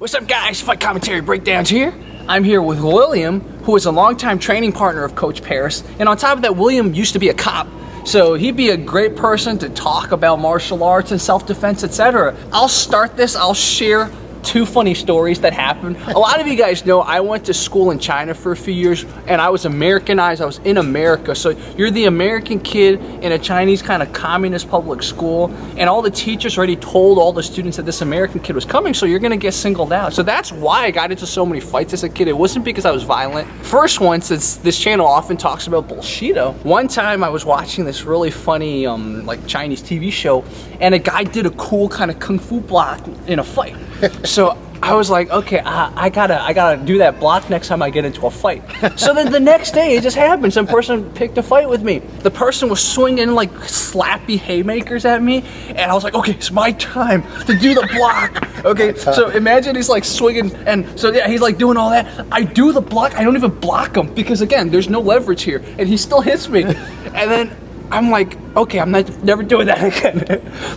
What's up, guys? Fight Commentary Breakdowns here. I'm here with William, who is a longtime training partner of Coach Paris. And on top of that, William used to be a cop. So he'd be a great person to talk about martial arts and self-defense, etc. I'll start this. I'll share two funny stories that happened. A lot of you guys know I went to school in China for a few years and I was Americanized. I was in America. So you're the American kid in a Chinese kind of communist public school, and all the teachers already told all the students that this American kid was coming, so you're gonna get singled out. So that's why I got into so many fights as a kid. It wasn't because I was violent. First one, since this channel often talks about Bullshido, one time I was watching this really funny like Chinese TV show, and a guy did a cool kind of kung fu block in a fight. So I was like, okay, I gotta do that block next time I get into a fight. So then the next day, it just happened. Some person picked a fight with me. The person was swinging like slappy haymakers at me, and I was like, okay, it's my time to do the block. Okay, so imagine he's like swinging, and so yeah, he's like doing all that. I do the block. I don't even block him because again, there's no leverage here, and he still hits me. And then I'm like, okay, I'm never doing that again.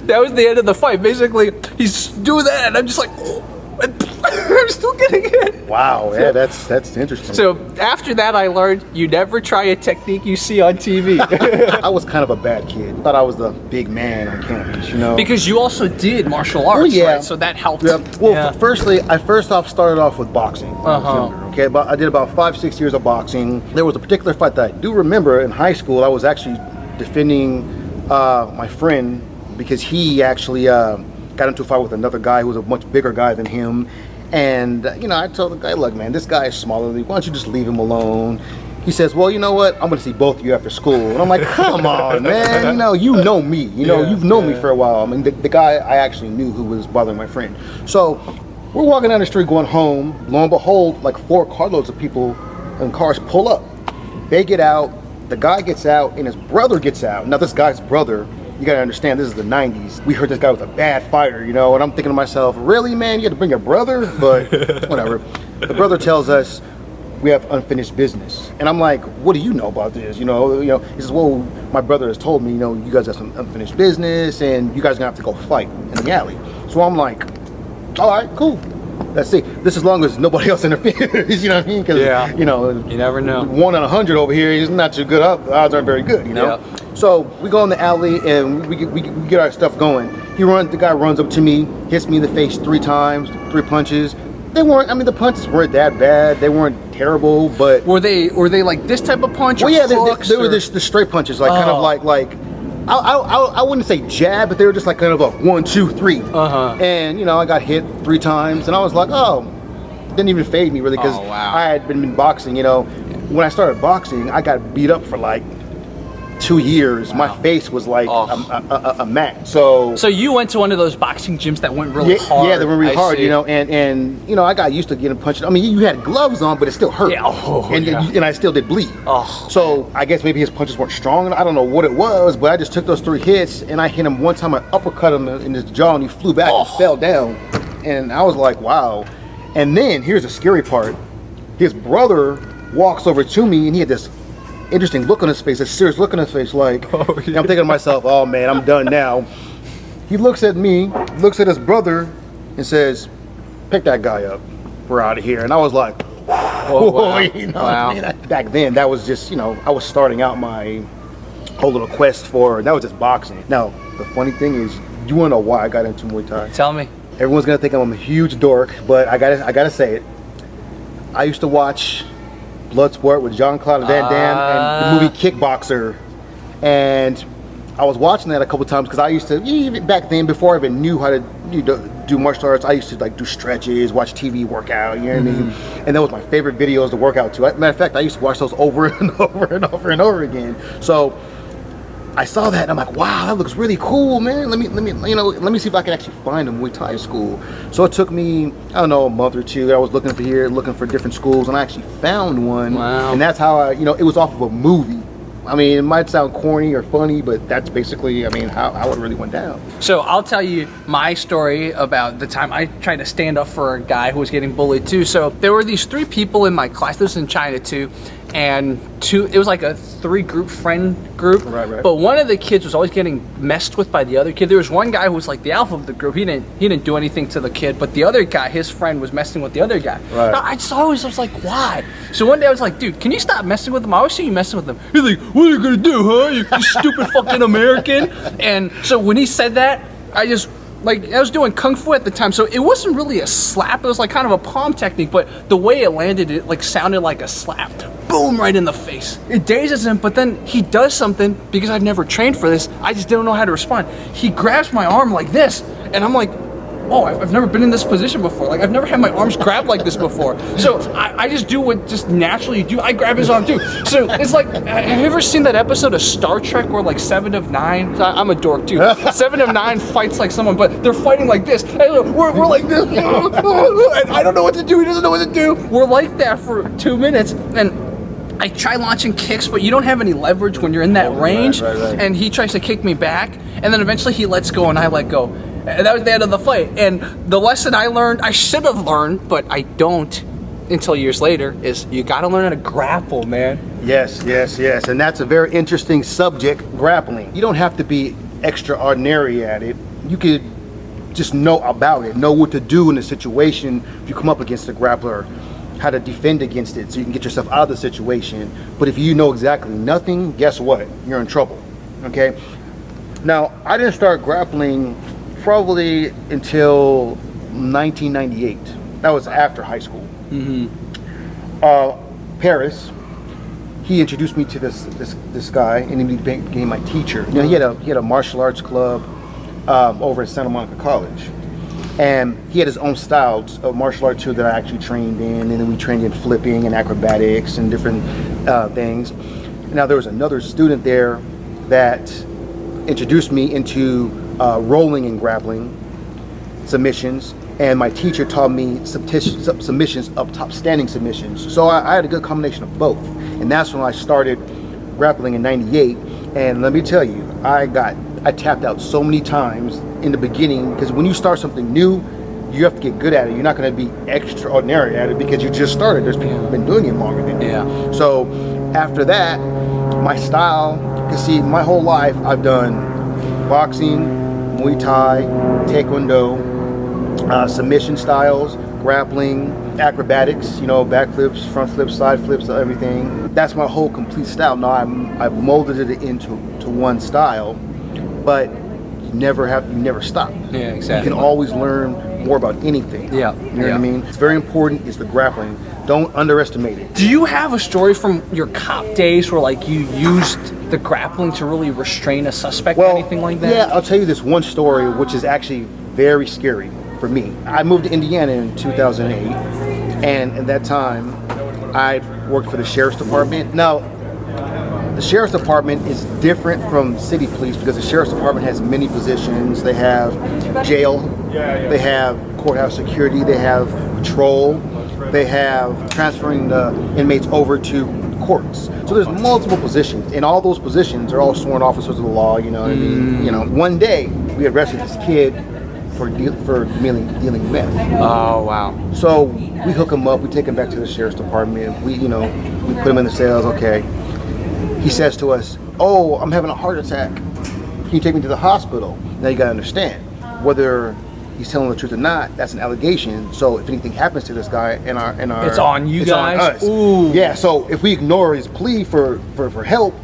That was the end of the fight. Basically, he's doing that, and I'm just like, oh, I'm still getting hit. Wow, yeah, that's interesting. So after that, I learned you never try a technique you see on TV. I was kind of a bad kid. Thought I was the big man on campus, you know. Because you also did martial arts, right? So that helped. Yeah. Well, firstly, I started off with boxing. When I was younger, okay, but I did about 5-6 years of boxing. There was a particular fight that I do remember in high school. I was actually defending my friend because he actually got into a fight with another guy who was a much bigger guy than him. And, you know, I told the guy, look, man, this guy is smaller than you. Why don't you just leave him alone? He says, well, you know what? I'm going to see both of you after school. And I'm like, come on, man. You know me. You've known me for a while. I mean, the guy I actually knew who was bothering my friend. So we're walking down the street going home. Lo and behold, like 4 carloads of people and cars pull up. They get out. The guy gets out and his brother gets out. Now, this guy's brother, you gotta understand, this is the 90s. We heard this guy was a bad fighter, you know, and I'm thinking to myself, really, man, you had to bring your brother? But whatever. The brother tells us we have unfinished business. And I'm like, what do you know about this? You know, he says, well, my brother has told me, you know, you guys have some unfinished business and you guys are gonna have to go fight in the alley. So I'm like, all right, cool. Let's see. This as long as nobody else interferes, you know what I mean? Because, you know, you never know. 1 in 100 over here is not too good. The odds aren't very good, you know? So we go in the alley and we get our stuff going. The guy runs up to me, hits me in the face 3 times, 3 punches. They weren't, I mean, the punches weren't that bad. They weren't terrible, but. Were they like this type of punch? Well, yeah, they were the straight punches, like kind of like. I wouldn't say jab, but they were just like kind of a 1, 2, 3. And you know, I got hit 3 times, and I was like, oh, didn't even fade me really because I had been boxing. You know, when I started boxing, I got beat up for like 2 years. My face was like a mat. So you went to one of those boxing gyms that went really hard. Yeah, they went really hard. You know, and you know, I got used to getting punched. I mean, you had gloves on, but it still hurt. And I still did bleed. So I guess maybe his punches weren't strong. I don't know what it was, but I just took those 3 hits and I hit him one time. I uppercut him in his jaw, and he flew back and fell down. And I was like, wow. And then here's the scary part. His brother walks over to me, and he had this interesting look on his face, a serious look on his face, like, I'm thinking to myself, oh man, I'm done now. He looks at me, looks at his brother, and says, pick that guy up, we're out of here. And I was like, whoa, you know, man, back then, that was just, you know, I was starting out my whole little quest for, that was just boxing. Now, the funny thing is, you wanna know why I got into Muay Thai? Tell me. Everyone's gonna think I'm a huge dork, but I gotta say it. I used to watch Bloodsport with Jean-Claude Van Damme and the movie Kickboxer, and I was watching that a couple times because I used to, even back then, before I even knew how to do martial arts, I used to like do stretches, watch TV, work out, you know what I mean? And that was my favorite videos to work out to. Matter of fact, I used to watch those over and over and over and over again. So I saw that and I'm like, wow, that looks really cool, man. Let me see if I can actually find a Muay Thai school. So it took me, I don't know, a month or 2. I was looking for different schools, and I actually found one. And that's how I, it was off of a movie. I mean, it might sound corny or funny, but that's basically, I mean, how it really went down. So I'll tell you my story about the time I tried to stand up for a guy who was getting bullied too. So there were these 3 people in my class. This was in China too. and it was like a 3-group friend group. Right. But one of the kids was always getting messed with by the other kid. There was one guy who was like the alpha of the group. He didn't do anything to the kid, but the other guy, his friend, was messing with the other guy. Right. Now, I was like, why? So one day I was like, dude, can you stop messing with him? I always see you messing with him. He's like, what are you gonna do, huh? You stupid fucking American. And so when he said that, I was doing kung fu at the time, so it wasn't really a slap. It was like kind of a palm technique, but the way it landed, it like sounded like a slap. Boom, right in the face. It dazes him, but then he does something, because I've never trained for this, I just didn't know how to respond. He grabs my arm like this, and I'm like, oh, I've never been in this position before. Like, I've never had my arms grabbed like this before. So I just do what just naturally you do. I grab his arm too. So it's like, have you ever seen that episode of Star Trek where like 7 of 9, I'm a dork too, 7 of 9 fights like someone, but they're fighting like this. And we're like this. And I don't know what to do. He doesn't know what to do. We're like that for 2 minutes. And I try launching kicks, but you don't have any leverage when you're in that range. Right. And he tries to kick me back. And then eventually he lets go and I let go. And that was the end of the fight. And the lesson I learned, I should have learned, but I don't until years later, is you got to learn how to grapple, man. Yes. And that's a very interesting subject, grappling. You don't have to be extraordinary at it. You could just know about it, know what to do in a situation if you come up against a grappler, how to defend against it so you can get yourself out of the situation. But if you know exactly nothing, guess what? You're in trouble, okay? Now, I didn't start grappling probably until 1998. That was after high school. Paris, he introduced me to this guy, and he became my teacher. You know, he had a martial arts club over at Santa Monica College, and he had his own style of martial arts too that I actually trained in, and then we trained in flipping and acrobatics and different things. Now there was another student there that introduced me into rolling and grappling, submissions, and my teacher taught me submissions up top, standing submissions. So I had a good combination of both, and that's when I started grappling in '98. And let me tell you, I tapped out so many times in the beginning, because when you start something new, you have to get good at it. You're not going to be extraordinary at it because you just started. There's people who've been doing it longer than you. Yeah. So after that, my style, you can see my whole life I've done boxing, Muay Thai, Taekwondo, submission styles, grappling, acrobatics, you know, backflips, front flips, side flips, everything. That's my whole complete style. Now I've molded it into one style, but you never stop. Yeah, exactly. You can always learn more about anything. Yeah. You know what I mean? It's very important is the grappling. Don't underestimate it. Do you have a story from your cop days where like you used the grappling to really restrain a suspect or anything like that? Yeah, I'll tell you this one story which is actually very scary for me. I moved to Indiana in 2008, and at that time I worked for the sheriff's department. Now, the sheriff's department is different from city police because the sheriff's department has many positions. They have jail, they have courthouse security, they have patrol, they have transferring the inmates over to courts. So there's multiple positions, and all those positions are all sworn officers of the law. You know what I mean? You know, one day we arrested this kid for dealing meth. Oh wow! So we hook him up. We take him back to the sheriff's department. We put him in the cells. Okay. He says to us, "Oh, I'm having a heart attack. Can you take me to the hospital?" Now you gotta understand, whether he's telling the truth or not, that's an allegation. So if anything happens to this guy and our it's on you guys. On us. Ooh. Yeah. So if we ignore his plea for help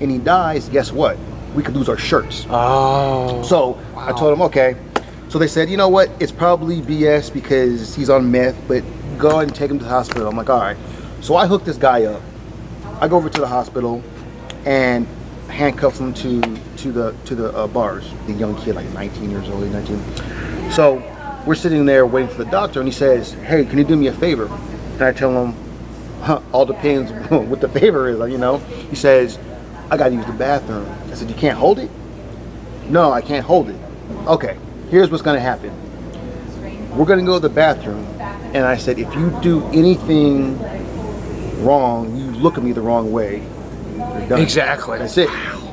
and he dies, guess what? We could lose our shirts. Oh. So wow. I told him, okay. So they said, you know what? It's probably BS because he's on meth, but go ahead and take him to the hospital. I'm like, all right. So I hook this guy up. I go over to the hospital and handcuff him to the bars. The young kid, like 19 years old, 19. So we're sitting there waiting for the doctor, and he says, "Hey, can you do me a favor?" And I tell him, all depends what the favor is, you know. He says, "I gotta use the bathroom." I said, "You can't hold it?" "No, I can't hold it." "Okay, here's what's gonna happen. We're gonna go to the bathroom," and I said, "If you do anything wrong, you look at me the wrong way, you're done." Exactly. That's it.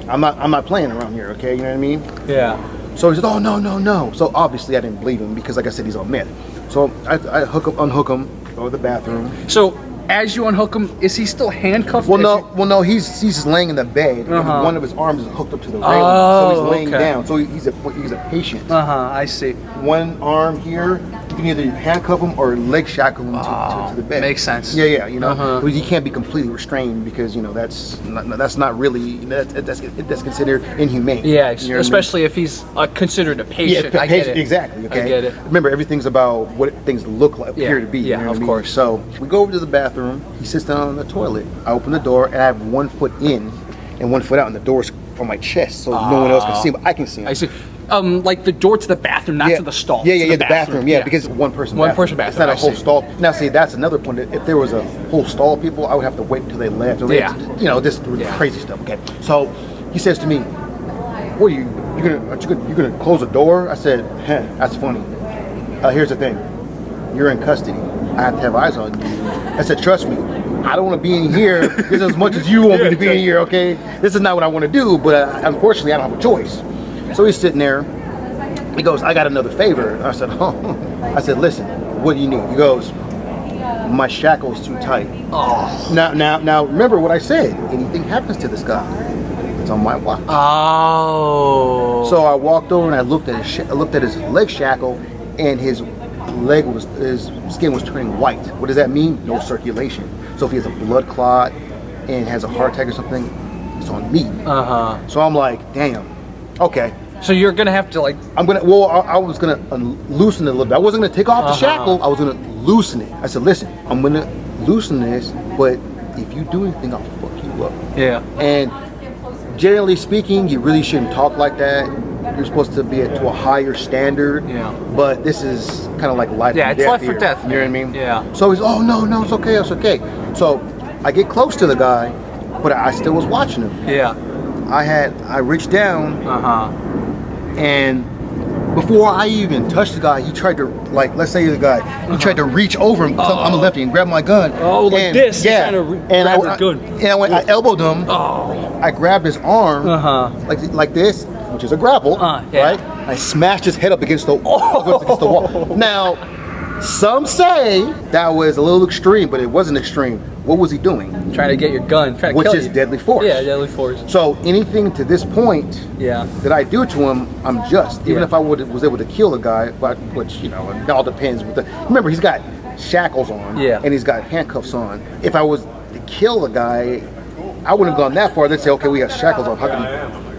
I'm not playing around here, okay? You know what I mean? Yeah. So he said, "Oh no." So obviously I didn't believe him because, like I said, he's on meth. So I unhook him, go to the bathroom. So as you unhook him, is he still handcuffed? Well, no, he's just laying in the bed. And one of his arms is hooked up to the railing, so he's laying down. So he's a patient. I see. One arm here, you can either handcuff him or leg shackle him to the bed. Makes sense. Yeah, you know, he can't be completely restrained because you know that's not really that's considered inhumane. Yeah, you know especially if he's considered a patient. Yeah, I get it. Exactly. Okay. I get it. Remember, everything's about what things look like, appear to be. Yeah, you know of what I mean? course. So we go over to the bathroom. He sits down on the toilet. I open the door and I have 1 foot in and 1 foot out, and the door's on my chest, so no one else can see him, but I can see him. I see. Like the door to the bathroom, not to the stall. Yeah, the bathroom. Yeah, because one person bathroom. It's not a whole stall. Now, see, that's another point. If there was a whole stall of people, I would have to wait until they left. You know, this crazy stuff. Okay, so he says to me, "What are you gonna close the door?" I said, "That's funny. Here's the thing. You're in custody. I have to have eyes on you." I said, "Trust me. I don't want to be in here just as much as you want me to be in here, okay? This is not what I want to do, but unfortunately, I don't have a choice." So he's sitting there. He goes, "I got another favor." I said, "Oh." I said, "Listen, what do you need?" He goes, "My shackle's too tight." Oh. Now, remember what I said. Anything happens to this guy, it's on my watch. Oh. So I walked over and I looked at his leg shackle, and his skin was turning white. What does that mean? No circulation. So if he has a blood clot and has a heart attack or something, it's on me. So I'm like, damn. Okay. So you're gonna have to I was gonna loosen it a little bit. I wasn't gonna take off the shackle. I was gonna loosen it. I said, "Listen, I'm gonna loosen this, but if you do anything, I'll fuck you up." Yeah. And generally speaking, you really shouldn't talk like that. You're supposed to be to a higher standard. Yeah. But this is kind of like life. Yeah, and it's death life here. or death. You know what I mean? Yeah. So he's, "Oh no, it's okay, it's okay." So I get close to the guy, but I still was watching him. Yeah. I reached down, and before I even touched the guy, he tried to, let's say the guy, he tried to reach over him. I'm a lefty, and grab my gun. Oh, like this? Yeah. And I elbowed him. Oh. I grabbed his arm, like this, which is a grapple, right? I smashed his head up against the wall. Now, some say that was a little extreme, but it wasn't extreme. What was he doing? Trying to get your gun, trying to kill you. Which is deadly force. Yeah, deadly force. So anything to this point that I do to him, I'm just. Even if I was able to kill the guy, but which, you know, it all depends. Remember, he's got shackles on, and he's got handcuffs on. If I was to kill the guy, I wouldn't have gone that far. They'd say, "Okay, we got shackles on. How can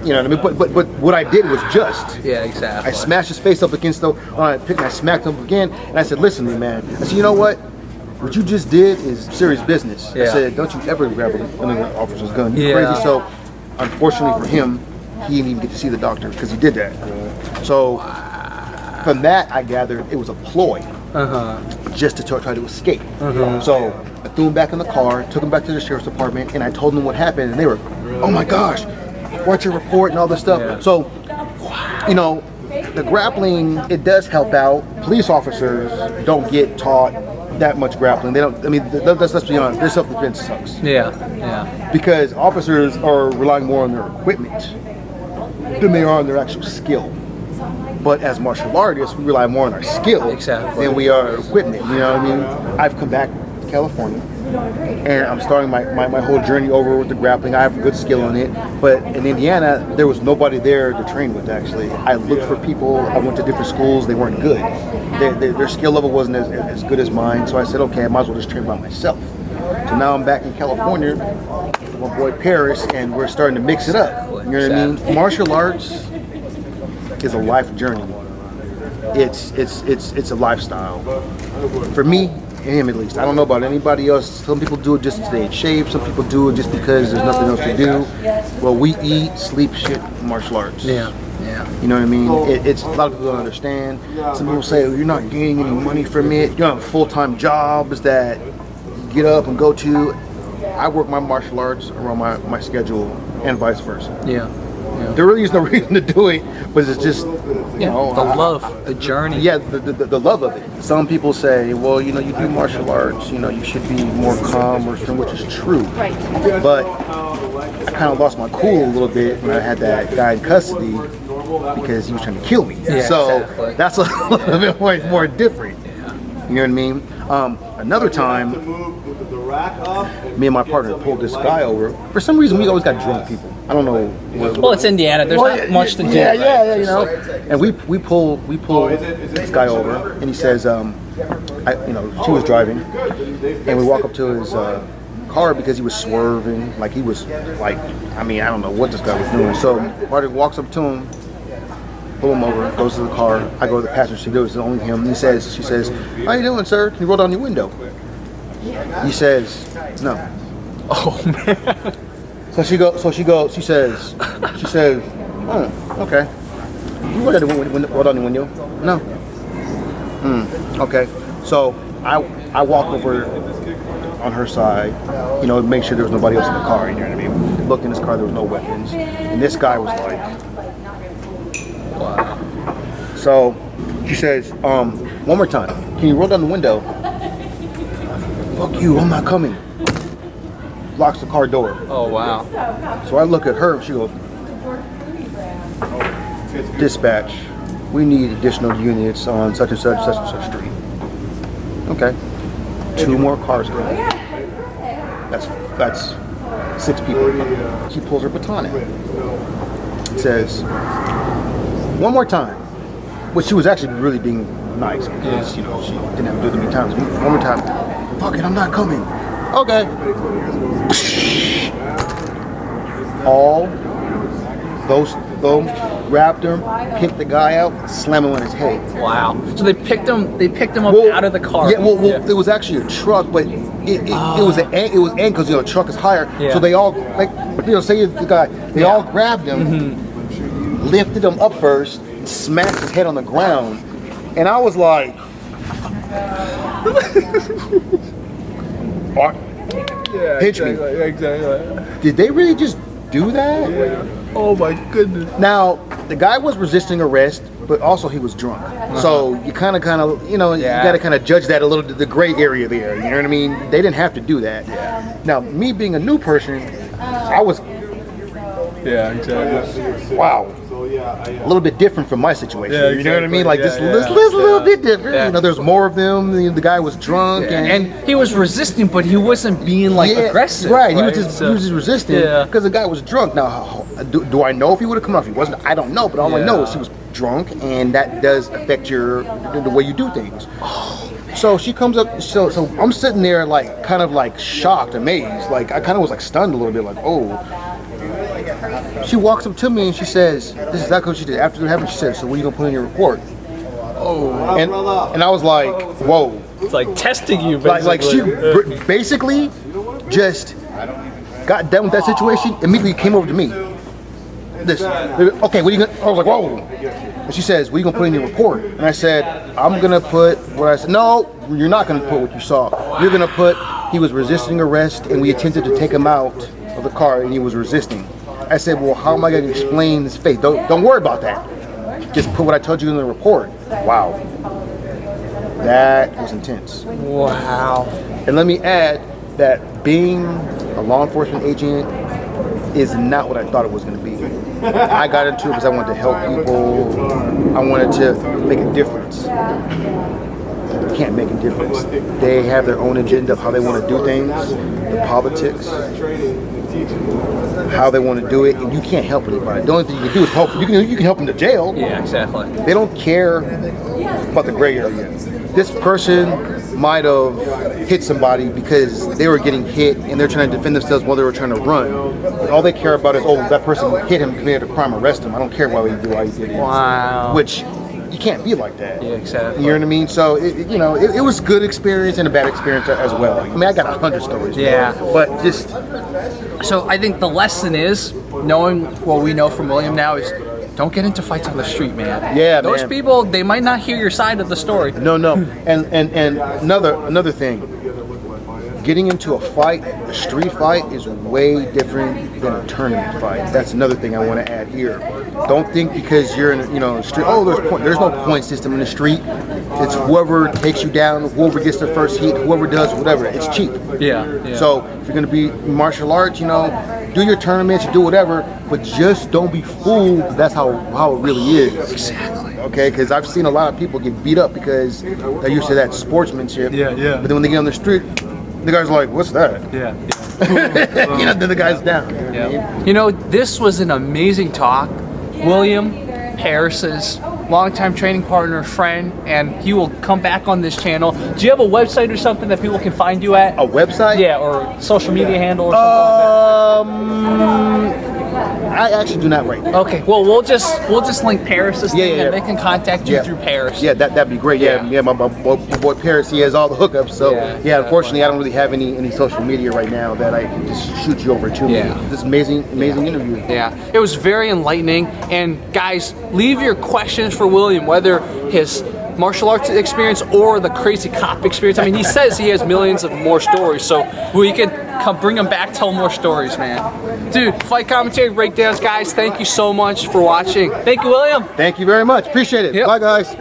you know what I mean?" But what I did was just. Yeah, exactly. I smashed his face up against the. I smacked him again, and I said, "Listen to me, man." I said, "You know what? What you just did is serious business." I said, "Don't you ever grab an officer's gun. You're crazy." So, unfortunately for him, he didn't even get to see the doctor because he did that. So, from that, I gathered it was a ploy just to try to escape. So, I threw him back in the car, took him back to the sheriff's department, and I told them what happened. And they were, "Oh my gosh, what's your report?" and all this stuff. So, you know, the grappling, it does help out. Police officers don't get taught that much grappling. They don't. I mean, let's be honest. Their self-defense sucks. Yeah. Because officers are relying more on their equipment than they are on their actual skill. But as martial artists, we rely more on our skill than we are equipment. You know what I mean? I've come back to California, and I'm starting my whole journey over with the grappling. I have a good skill in it. But in Indiana, there was nobody there to train with, actually. I looked for people. I went to different schools. They weren't good. Their skill level wasn't as good as mine. So I said, okay, I might as well just train by myself. So now I'm back in California with my boy Paris, and we're starting to mix it up. You know what I mean? Martial arts is a life journey. It's a lifestyle. For me, him at least. I don't know about anybody else. Some people do it just to stay in shape. Some people do it just because there's nothing else to do. Well, we eat, sleep, shit, martial arts. Yeah. You know what I mean? It's a lot of people don't understand. Some people say, "You're not gaining any money from it. You don't have full-time jobs that you get up and go to." I work my martial arts around my schedule and vice versa. Yeah. There really is no reason to do it, but it's just, you know, the love, the journey. Yeah, the love of it. Some people say, well, you know, you do martial arts, you know, you should be more calm, or something, which is true. Right. But I kind of lost my cool a little bit when I had that guy in custody because he was trying to kill me. Yeah, so exactly. that's a little bit more different. You know what I mean? Another time, me and my partner pulled this guy over. For some reason, we always got drunk people. I don't know. Well, it's Indiana. There's not much to do. Yeah, you know. And we pull this guy over, and he says, she was driving, and we walk up to his car because he was swerving, like he was like, I don't know what this guy was doing. So Marty walks up to him, pull him over, goes to the car. I go to the passenger seat. It's only him. And she says, "How you doing, sir? Can you roll down your window?" He says, "No." Oh man. So she says, "Oh, okay. You roll down the window?" "No." Okay. So I walk over on her side, make sure there was nobody else in the car. You know what I mean? Looked in this car, there was no weapons, and this guy was like, wow. So she says, "One more time. Can you roll down the window?" "Fuck you, I'm not coming." Locks the car door. Oh wow. So I look at her, she goes, "Dispatch, we need additional units on such and such street." Okay. 2 more cars come. That's 6 people. She pulls her baton out. Says, "One more time." Which she was actually really being nice because she didn't have to do it many times. "One more time." "Fuck it, I'm not coming." "Okay." All those grabbed him, picked the guy out, slammed him on his head. Wow. So they picked him up out of the car. Yeah, it was actually a truck, but it was because the truck is higher. Yeah. So they all say the guy, they all grabbed him, lifted him up first, smashed his head on the ground, and I was like, "Pinch me." Exactly. Did they really just do that? Yeah. Oh my goodness. Now, the guy was resisting arrest, but also he was drunk. So you kind of, you got to kind of judge that a little, the gray area there. You know what I mean? They didn't have to do that. Yeah. Now, me being a new person, I was, yeah, exactly. Wow. A little bit different from my situation. Yeah, You know what I mean? Like this a little bit different. Yeah. There's more of them. The guy was drunk and he was resisting, but he wasn't being aggressive. Right. He was just resisting because the guy was drunk. Now, do I know if he would have come off? If he wasn't, I don't know. But all I know is he was drunk, and that does affect the way you do things. So she comes up. So I'm sitting there kind of shocked, amazed. I kind of was stunned a little bit. Oh. She walks up to me and she says, "This is exactly what she did." After it happened, she said, "So what are you gonna put in your report?" Oh. And I was like, "Whoa!" It's like testing you, basically. She basically just got done with that situation. Immediately came over to me. Okay, what are you gonna? I was like, "Whoa!" And she says, "What are you gonna put in your report?" And I said, "I'm gonna put what I said." "No, you're not gonna put what you saw. You're gonna put he was resisting arrest, and we attempted to take him out of the car, and he was resisting." I said, "Well, how am I going to explain his faith?" Don't worry about that. Just put what I told you in the report." Wow. That was intense. Wow. And let me add that being a law enforcement agent is not what I thought it was going to be. I got into it because I wanted to help people. I wanted to make a difference. You can't make a difference. They have their own agenda of how they want to do things, the politics, how they want to do it, and you can't help anybody. The only thing you can do is help. You can help them to jail. Yeah, exactly. They don't care about the gray area. This person might have hit somebody because they were getting hit and they're trying to defend themselves while they were trying to run. But all they care about is, that person hit him, committed a crime, arrest him. I don't care why he did it. Wow. Which you can't be like that. Yeah, exactly. You know what I mean? So it was a good experience and a bad experience as well. I mean, I got 100 stories. Yeah. But just. So I think the lesson is, knowing what we know from William now, is don't get into fights on the street, man. Yeah, Those man. people, they might not hear your side of the story. No. And another thing. Getting into a fight, a street fight, is way different than a tournament fight. That's another thing I want to add here. Don't think because you're in a street, there's no point system in the street. It's whoever takes you down, whoever gets the first hit, whoever does whatever. It's cheap. Yeah. So if you're going to be martial arts, do do your tournaments, you do whatever, but just don't be fooled. That's how it really is. Exactly. Okay, because I've seen a lot of people get beat up because they're used to that sportsmanship. Yeah. But then when they get on the street, the guy's like, "What's that?" Yeah. Then the guy's down. You know what I mean? You know, this was an amazing talk. William Harris's longtime training partner, friend, and he will come back on this channel. Do you have a website or something that people can find you at? A website? Yeah, or social media handle or something like that? I actually do not right now. Okay, well we'll just link Paris's thing Yeah. and they can contact you through Paris. Yeah, that'd be great. Yeah, my boy Paris, he has all the hookups. So Yeah, unfortunately, I don't really have any social media right now that I can just shoot you over to. Yeah. This amazing interview. Yeah, it was very enlightening. And guys, leave your questions for William, whether his martial arts experience or the crazy cop experience. I mean, he says he has millions of more stories, so we can come bring him back, tell more stories, man. Dude, fight commentary breakdowns, guys. Thank you so much for watching. Thank you, William. Thank you very much. Appreciate it. Yep. Bye, guys.